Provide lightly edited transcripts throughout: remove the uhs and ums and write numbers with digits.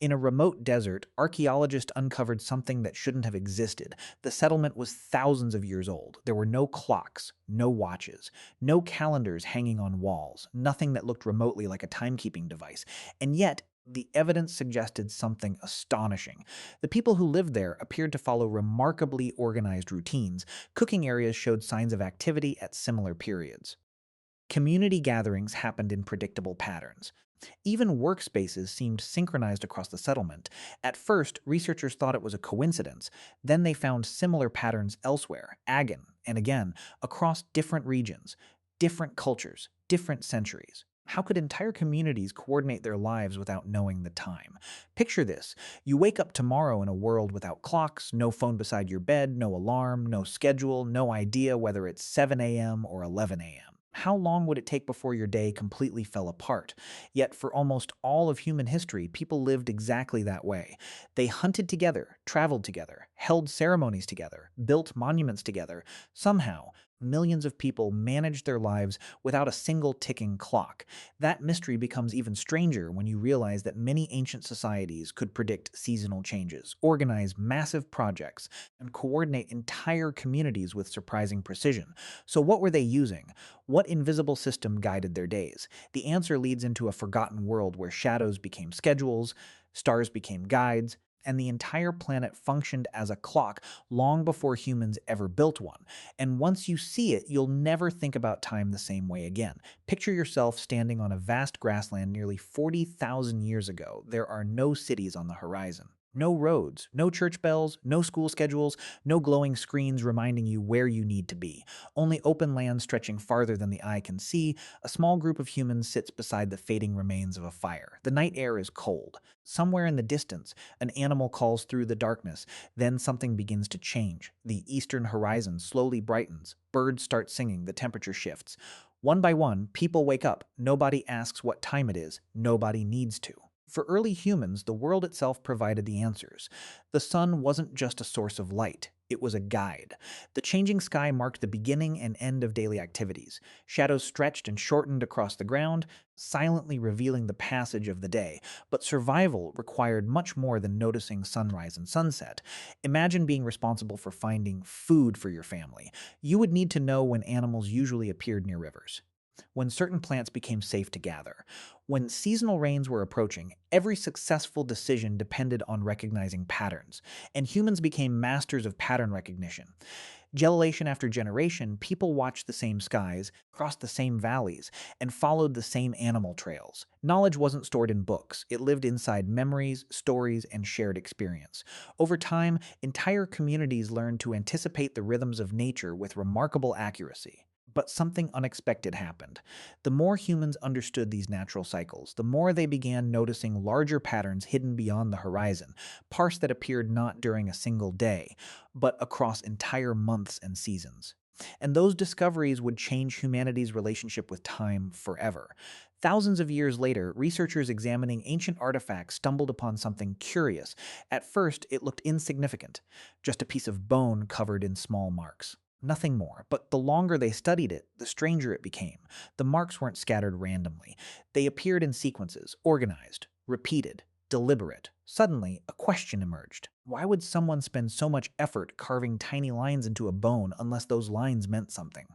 In a remote desert, archaeologists uncovered something that shouldn't have existed. The settlement was thousands of years old. There were no clocks, no watches, no calendars hanging on walls, nothing that looked remotely like a timekeeping device. And yet, the evidence suggested something astonishing. The people who lived there appeared to follow remarkably organized routines. Cooking areas showed signs of activity at similar periods. Community gatherings happened in predictable patterns. Even workspaces seemed synchronized across the settlement. At first, researchers thought it was a coincidence. Then they found similar patterns elsewhere, again, across different regions, different cultures, different centuries. How could entire communities coordinate their lives without knowing the time? Picture this. You wake up tomorrow in a world without clocks, no phone beside your bed, no alarm, no schedule, no idea whether it's 7 a.m. or 11 a.m. How long would it take before your day completely fell apart? Yet, for almost all of human history, people lived exactly that way. They hunted together, traveled together, held ceremonies together, built monuments together. Somehow, millions of people managed their lives without a single ticking clock. That mystery becomes even stranger when you realize that many ancient societies could predict seasonal changes, organize massive projects, and coordinate entire communities with surprising precision. So, what were they using? What invisible system guided their days? The answer leads into a forgotten world where shadows became schedules, stars became guides, and the entire planet functioned as a clock long before humans ever built one. And once you see it, you'll never think about time the same way again. Picture yourself standing on a vast grassland nearly 40,000 years ago. There are no cities on the horizon. No roads, no church bells, no school schedules, no glowing screens reminding you where you need to be. Only open land stretching farther than the eye can see. A small group of humans sits beside the fading remains of a fire. The night air is cold. Somewhere in the distance, an animal calls through the darkness. Then something begins to change. The eastern horizon slowly brightens. Birds start singing. The temperature shifts. One by one, people wake up. Nobody asks what time it is. Nobody needs to. For early humans, the world itself provided the answers. The sun wasn't just a source of light. It was a guide. The changing sky marked the beginning and end of daily activities. Shadows stretched and shortened across the ground, silently revealing the passage of the day. But survival required much more than noticing sunrise and sunset. Imagine being responsible for finding food for your family. You would need to know when animals usually appeared near rivers, when certain plants became safe to gather. When seasonal rains were approaching, every successful decision depended on recognizing patterns, and humans became masters of pattern recognition. Generation after generation, people watched the same skies, crossed the same valleys, and followed the same animal trails. Knowledge wasn't stored in books, it lived inside memories, stories, and shared experience. Over time, entire communities learned to anticipate the rhythms of nature with remarkable accuracy. But something unexpected happened. The more humans understood these natural cycles, the more they began noticing larger patterns hidden beyond the horizon, parts that appeared not during a single day, but across entire months and seasons. And those discoveries would change humanity's relationship with time forever. Thousands of years later, researchers examining ancient artifacts stumbled upon something curious. At first, it looked insignificant, just a piece of bone covered in small marks. Nothing more, but the longer they studied it, the stranger it became. The marks weren't scattered randomly. They appeared in sequences, organized, repeated, deliberate. Suddenly, a question emerged. Why would someone spend so much effort carving tiny lines into a bone unless those lines meant something?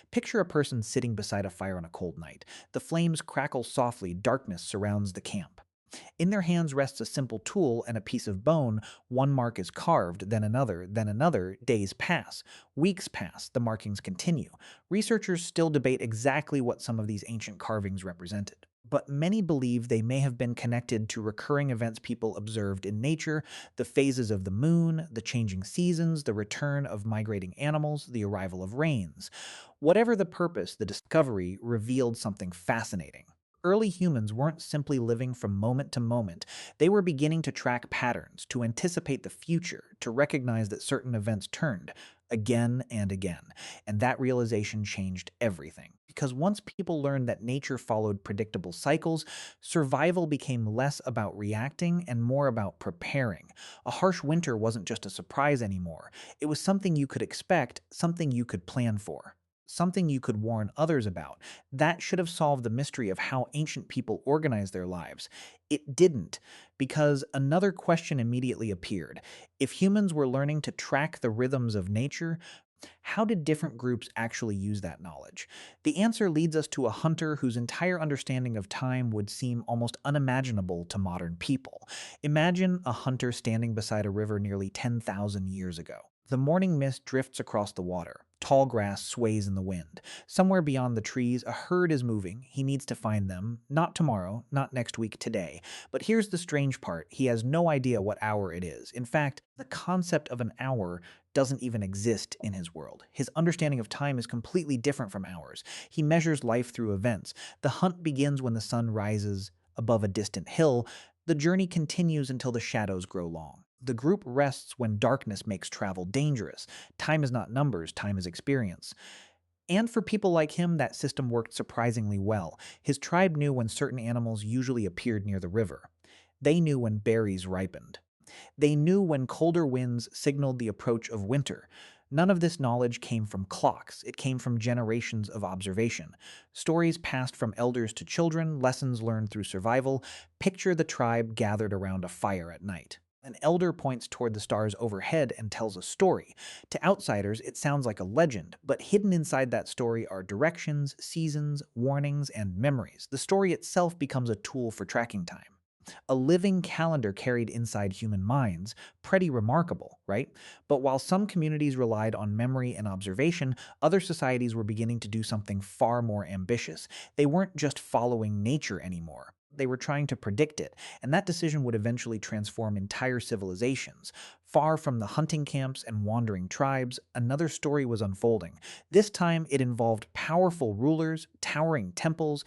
Picture a person sitting beside a fire on a cold night. The flames crackle softly, darkness surrounds the camp. In their hands rests a simple tool and a piece of bone. One mark is carved, then another, then another. Days pass. Weeks pass. The markings continue. Researchers still debate exactly what some of these ancient carvings represented. But many believe they may have been connected to recurring events people observed in nature: the phases of the moon, the changing seasons, the return of migrating animals, the arrival of rains. Whatever the purpose, the discovery revealed something fascinating. Early humans weren't simply living from moment to moment. They were beginning to track patterns, to anticipate the future, to recognize that certain events turned again and again. And that realization changed everything. Because once people learned that nature followed predictable cycles, survival became less about reacting and more about preparing. A harsh winter wasn't just a surprise anymore. It was something you could expect, something you could plan for. something you could warn others about. That should have solved the mystery of how ancient people organized their lives. It didn't, because another question immediately appeared. If humans were learning to track the rhythms of nature, how did different groups actually use that knowledge? The answer leads us to a hunter whose entire understanding of time would seem almost unimaginable to modern people. Imagine a hunter standing beside a river nearly 10,000 years ago. The morning mist drifts across the water. Tall grass sways in the wind. Somewhere beyond the trees, a herd is moving. He needs to find them. Not tomorrow, not next week, today. But here's the strange part. He has no idea what hour it is. In fact, the concept of an hour doesn't even exist in his world. His understanding of time is completely different from ours. He measures life through events. The hunt begins when the sun rises above a distant hill. The journey continues until the shadows grow long. The group rests when darkness makes travel dangerous. Time is not numbers, time is experience. And for people like him, that system worked surprisingly well. His tribe knew when certain animals usually appeared near the river. They knew when berries ripened. They knew when colder winds signaled the approach of winter. None of this knowledge came from clocks. It came from generations of observation. Stories passed from elders to children, lessons learned through survival. Picture the tribe gathered around a fire at night. An elder points toward the stars overhead and tells a story. To outsiders, it sounds like a legend, but hidden inside that story are directions, seasons, warnings, and memories. The story itself becomes a tool for tracking time. A living calendar carried inside human minds. Pretty remarkable, right? But while some communities relied on memory and observation, other societies were beginning to do something far more ambitious. They weren't just following nature anymore. They were trying to predict it, and that decision would eventually transform entire civilizations. Far from the hunting camps and wandering tribes, another story was unfolding. This time, it involved powerful rulers, towering temples,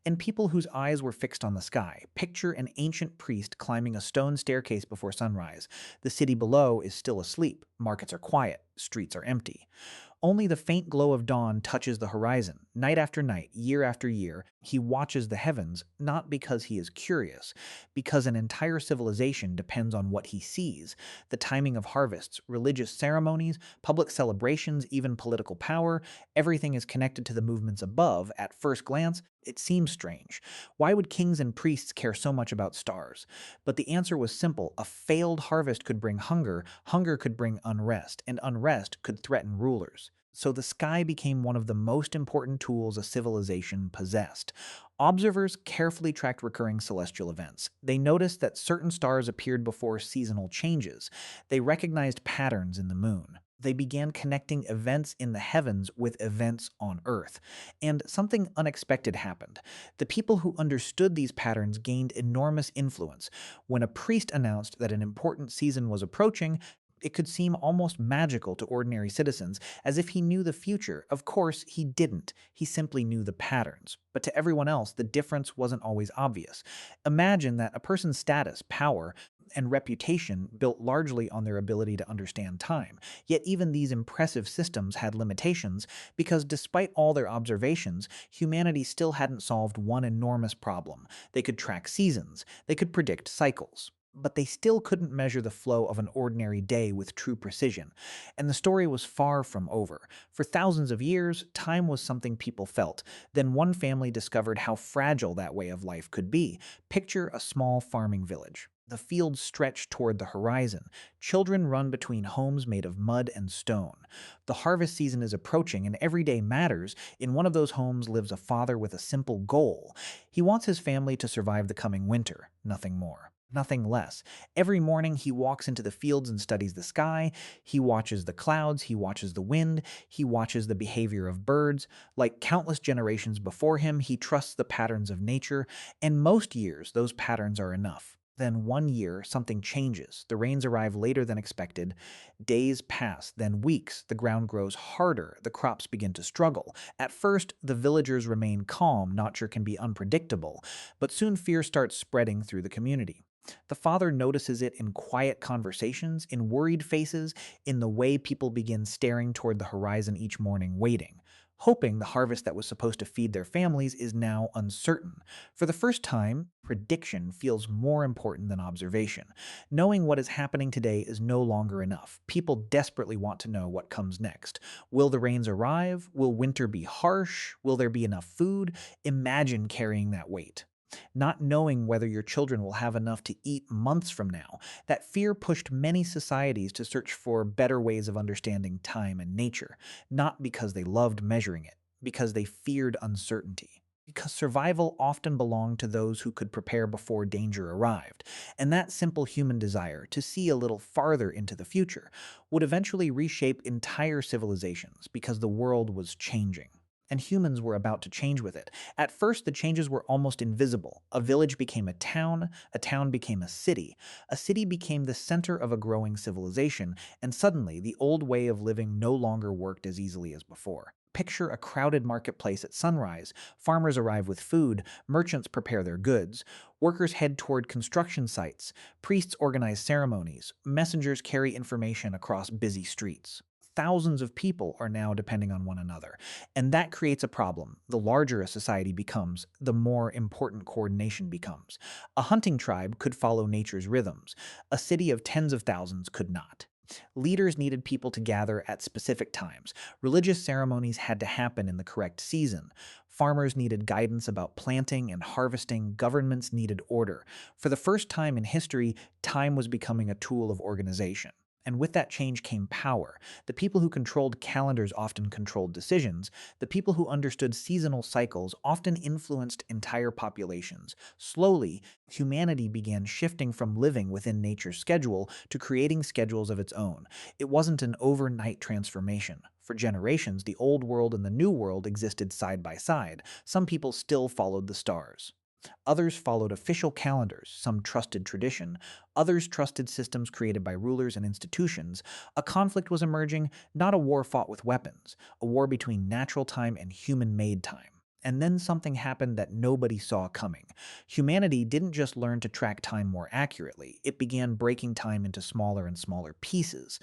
and people whose eyes were fixed on the sky. Picture an ancient priest climbing a stone staircase before sunrise. The city below is still asleep. Markets are quiet. Streets are empty. Only the faint glow of dawn touches the horizon. Night after night, year after year, he watches the heavens, not because he is curious, because an entire civilization depends on what he sees. The timing of harvests, religious ceremonies, public celebrations, even political power, everything is connected to the movements above. At first glance, it seems strange. Why would kings and priests care so much about stars? But the answer was simple. A failed harvest could bring hunger, hunger could bring unrest, and unrest could threaten rulers. So the sky became one of the most important tools a civilization possessed. Observers carefully tracked recurring celestial events. They noticed that certain stars appeared before seasonal changes. They recognized patterns in the moon. They began connecting events in the heavens with events on Earth. And something unexpected happened. The people who understood these patterns gained enormous influence. When a priest announced that an important season was approaching, it could seem almost magical to ordinary citizens, as if he knew the future. Of course, he didn't. He simply knew the patterns. But to everyone else, the difference wasn't always obvious. Imagine that a person's status, power, and reputation built largely on their ability to understand time. Yet even these impressive systems had limitations because despite all their observations, humanity still hadn't solved one enormous problem. They could track seasons, they could predict cycles, but they still couldn't measure the flow of an ordinary day with true precision. And the story was far from over. For thousands of years, time was something people felt. Then one family discovered how fragile that way of life could be. Picture a small farming village. The fields stretch toward the horizon. Children run between homes made of mud and stone. The harvest season is approaching, and every day matters. In one of those homes lives a father with a simple goal. He wants his family to survive the coming winter, nothing more. Nothing less. Every morning he walks into the fields and studies the sky. He watches the clouds, he watches the wind, he watches the behavior of birds. Like countless generations before him, he trusts the patterns of nature, and most years those patterns are enough. Then one year, something changes. The rains arrive later than expected. Days pass, then weeks. The ground grows harder. The crops begin to struggle. At first, the villagers remain calm. Nature can be unpredictable, but soon fear starts spreading through the community. The father notices it in quiet conversations, in worried faces, in the way people begin staring toward the horizon each morning, waiting. Hoping the harvest that was supposed to feed their families is now uncertain. For the first time, prediction feels more important than observation. Knowing what is happening today is no longer enough. People desperately want to know what comes next. Will the rains arrive? Will winter be harsh? Will there be enough food? Imagine carrying that weight. Not knowing whether your children will have enough to eat months from now. That fear pushed many societies to search for better ways of understanding time and nature, not because they loved measuring it, because they feared uncertainty. Because survival often belonged to those who could prepare before danger arrived, and that simple human desire to see a little farther into the future would eventually reshape entire civilizations because the world was changing. And humans were about to change with it. At first, the changes were almost invisible. A village became a town became a city became the center of a growing civilization, and suddenly the old way of living no longer worked as easily as before. Picture a crowded marketplace at sunrise. Farmers arrive with food, merchants prepare their goods, workers head toward construction sites, priests organize ceremonies, messengers carry information across busy streets. Thousands of people are now depending on one another. And that creates a problem. The larger a society becomes, the more important coordination becomes. A hunting tribe could follow nature's rhythms. A city of tens of thousands could not. Leaders needed people to gather at specific times. Religious ceremonies had to happen in the correct season. Farmers needed guidance about planting and harvesting. Governments needed order. For the first time in history, time was becoming a tool of organization. And with that change came power. The people who controlled calendars often controlled decisions. The people who understood seasonal cycles often influenced entire populations. Slowly, humanity began shifting from living within nature's schedule to creating schedules of its own. It wasn't an overnight transformation. For generations, the old world and the new world existed side by side. Some people still followed the stars. Others followed official calendars, some trusted tradition, others trusted systems created by rulers and institutions. A conflict was emerging, not a war fought with weapons, a war between natural time and human-made time. And then something happened that nobody saw coming. Humanity didn't just learn to track time more accurately, it began breaking time into smaller and smaller pieces.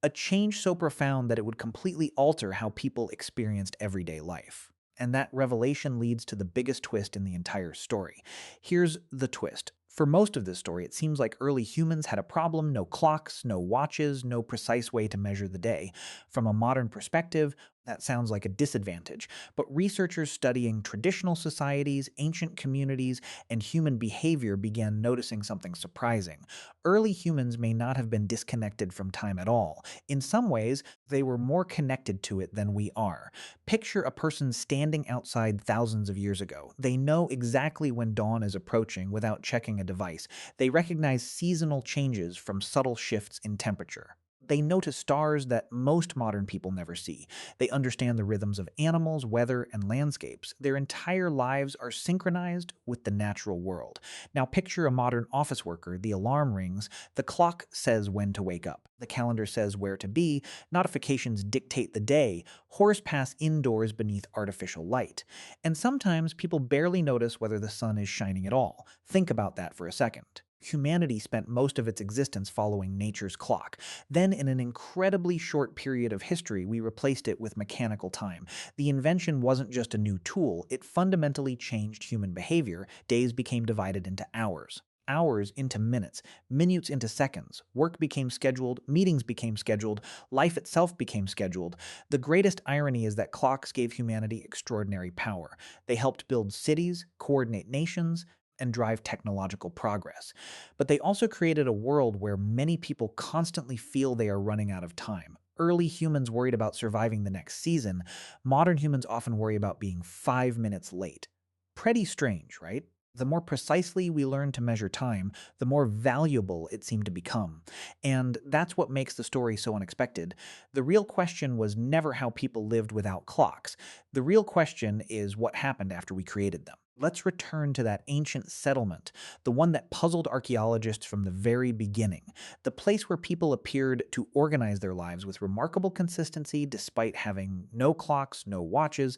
A change so profound that it would completely alter how people experienced everyday life. And that revelation leads to the biggest twist in the entire story. Here's the twist. For most of this story, it seems like early humans had a problem: no clocks, no watches, no precise way to measure the day. From a modern perspective, that sounds like a disadvantage, but researchers studying traditional societies, ancient communities, and human behavior began noticing something surprising. Early humans may not have been disconnected from time at all. In some ways, they were more connected to it than we are. Picture a person standing outside thousands of years ago. They know exactly when dawn is approaching without checking a device. They recognize seasonal changes from subtle shifts in temperature. They notice stars that most modern people never see. They understand the rhythms of animals, weather, and landscapes. Their entire lives are synchronized with the natural world. Now picture a modern office worker. The alarm rings. The clock says when to wake up. The calendar says where to be. Notifications dictate the day. Horse pass indoors beneath artificial light. And sometimes people barely notice whether the sun is shining at all. Think about that for a second. Humanity spent most of its existence following nature's clock. Then, in an incredibly short period of history, we replaced it with mechanical time. The invention wasn't just a new tool, it fundamentally changed human behavior. Days became divided into hours. Hours into minutes, minutes into seconds. Work became scheduled, meetings became scheduled, life itself became scheduled. The greatest irony is that clocks gave humanity extraordinary power. They helped build cities, coordinate nations, and drive technological progress. But they also created a world where many people constantly feel they are running out of time. Early humans worried about surviving the next season. Modern humans often worry about being 5 minutes late. Pretty strange, right? The more precisely we learn to measure time, the more valuable it seemed to become. And that's what makes the story so unexpected. The real question was never how people lived without clocks. The real question is what happened after we created them. Let's return to that ancient settlement, the one that puzzled archaeologists from the very beginning, the place where people appeared to organize their lives with remarkable consistency despite having no clocks, no watches,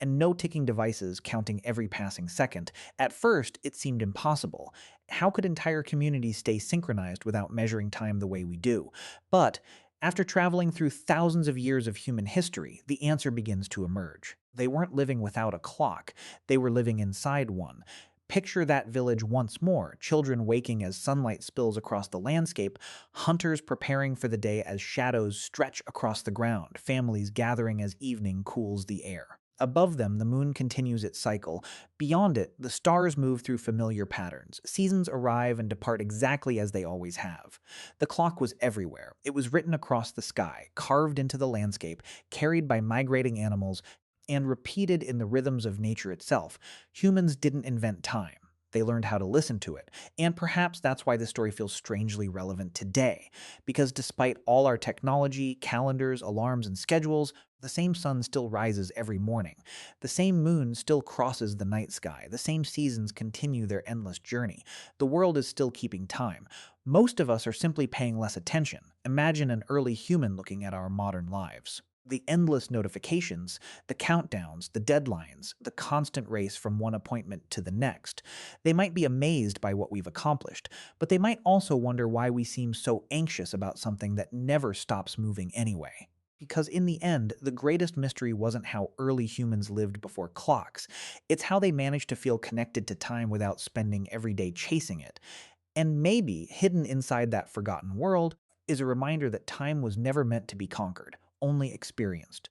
and no ticking devices counting every passing second. At first, it seemed impossible. How could entire communities stay synchronized without measuring time the way we do? But After traveling through thousands of years of human history, the answer begins to emerge. They weren't living without a clock, they were living inside one. Picture that village once more, children waking as sunlight spills across the landscape, hunters preparing for the day as shadows stretch across the ground, families gathering as evening cools the air. Above them, the moon continues its cycle. Beyond it, the stars move through familiar patterns. Seasons arrive and depart exactly as they always have. The clock was everywhere. It was written across the sky, carved into the landscape, carried by migrating animals, and repeated in the rhythms of nature itself. Humans didn't invent time. They learned how to listen to it. And perhaps that's why the story feels strangely relevant today. Because despite all our technology, calendars, alarms, and schedules, the same sun still rises every morning. The same moon still crosses the night sky. The same seasons continue their endless journey. The world is still keeping time. Most of us are simply paying less attention. Imagine an early human looking at our modern lives. The endless notifications, the countdowns, the deadlines, the constant race from one appointment to the next. They might be amazed by what we've accomplished, but they might also wonder why we seem so anxious about something that never stops moving anyway. Because in the end, the greatest mystery wasn't how early humans lived before clocks, it's how they managed to feel connected to time without spending every day chasing it. And maybe, hidden inside that forgotten world, is a reminder that time was never meant to be conquered, only experienced.